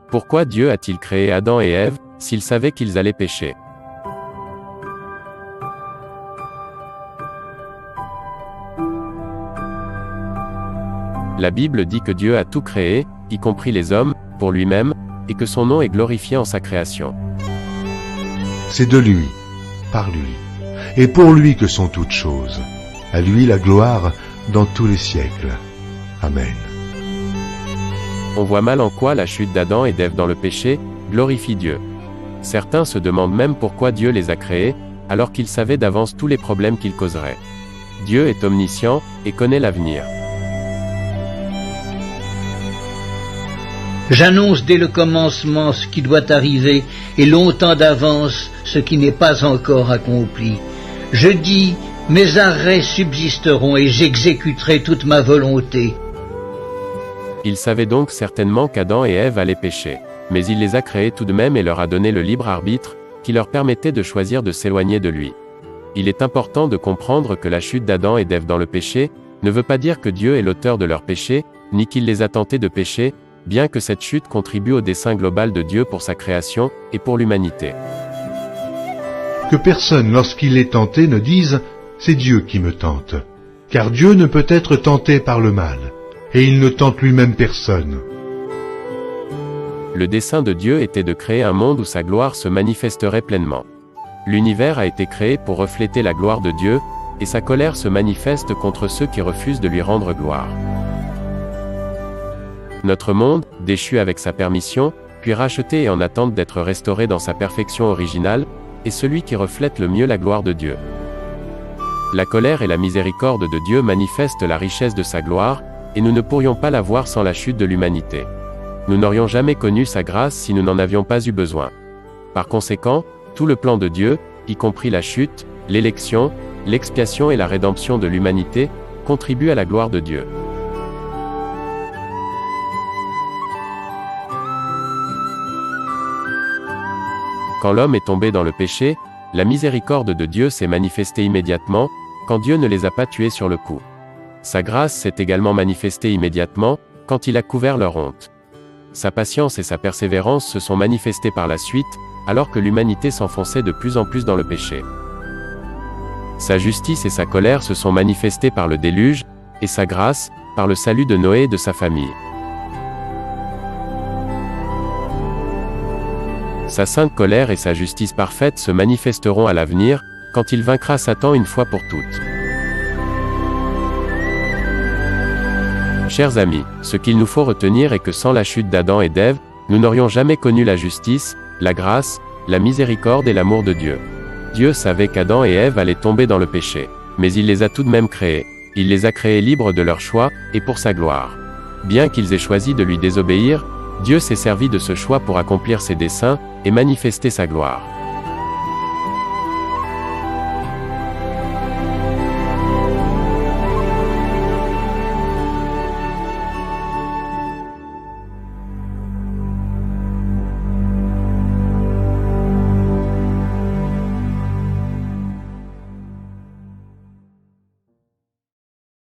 Pourquoi Dieu a-t-il créé Adam et Ève, s'il savait qu'ils allaient pécher? La Bible dit que Dieu a tout créé, y compris les hommes, pour lui-même, et que son nom est glorifié en sa création. C'est de lui, par lui, et pour lui que sont toutes choses. À lui la gloire dans tous les siècles. Amen. On voit mal en quoi la chute d'Adam et d'Ève dans le péché glorifie Dieu. Certains se demandent même pourquoi Dieu les a créés, alors qu'il savait d'avance tous les problèmes qu'ils causeraient. Dieu est omniscient, et connaît l'avenir. J'annonce dès le commencement ce qui doit arriver, et longtemps d'avance ce qui n'est pas encore accompli. Je dis, mes arrêts subsisteront et j'exécuterai toute ma volonté. Il savait donc certainement qu'Adam et Ève allaient pécher. Mais il les a créés tout de même et leur a donné le libre arbitre, qui leur permettait de choisir de s'éloigner de lui. Il est important de comprendre que la chute d'Adam et d'Ève dans le péché ne veut pas dire que Dieu est l'auteur de leur péché, ni qu'il les a tentés de pécher, bien que cette chute contribue au dessein global de Dieu pour sa création, et pour l'humanité. Que personne, lorsqu'il est tenté, ne dise « c'est Dieu qui me tente », car Dieu ne peut être tenté par le mal, et il ne tente lui-même personne. Le dessein de Dieu était de créer un monde où sa gloire se manifesterait pleinement. L'univers a été créé pour refléter la gloire de Dieu, et sa colère se manifeste contre ceux qui refusent de lui rendre gloire. Notre monde, déchu avec sa permission, puis racheté et en attente d'être restauré dans sa perfection originale, est celui qui reflète le mieux la gloire de Dieu. La colère et la miséricorde de Dieu manifestent la richesse de sa gloire, et nous ne pourrions pas la voir sans la chute de l'humanité. Nous n'aurions jamais connu sa grâce si nous n'en avions pas eu besoin. Par conséquent, tout le plan de Dieu, y compris la chute, l'élection, l'expiation et la rédemption de l'humanité, contribue à la gloire de Dieu. Quand l'homme est tombé dans le péché, la miséricorde de Dieu s'est manifestée immédiatement, quand Dieu ne les a pas tués sur le coup. Sa grâce s'est également manifestée immédiatement, quand il a couvert leur honte. Sa patience et sa persévérance se sont manifestées par la suite, alors que l'humanité s'enfonçait de plus en plus dans le péché. Sa justice et sa colère se sont manifestées par le déluge, et sa grâce, par le salut de Noé et de sa famille. Sa sainte colère et sa justice parfaite se manifesteront à l'avenir, quand il vaincra Satan une fois pour toutes. Chers amis, ce qu'il nous faut retenir est que sans la chute d'Adam et d'Ève, nous n'aurions jamais connu la justice, la grâce, la miséricorde et l'amour de Dieu. Dieu savait qu'Adam et Ève allaient tomber dans le péché, mais il les a tout de même créés. Il les a créés libres de leur choix, et pour sa gloire. Bien qu'ils aient choisi de lui désobéir, Dieu s'est servi de ce choix pour accomplir ses desseins, et manifester sa gloire.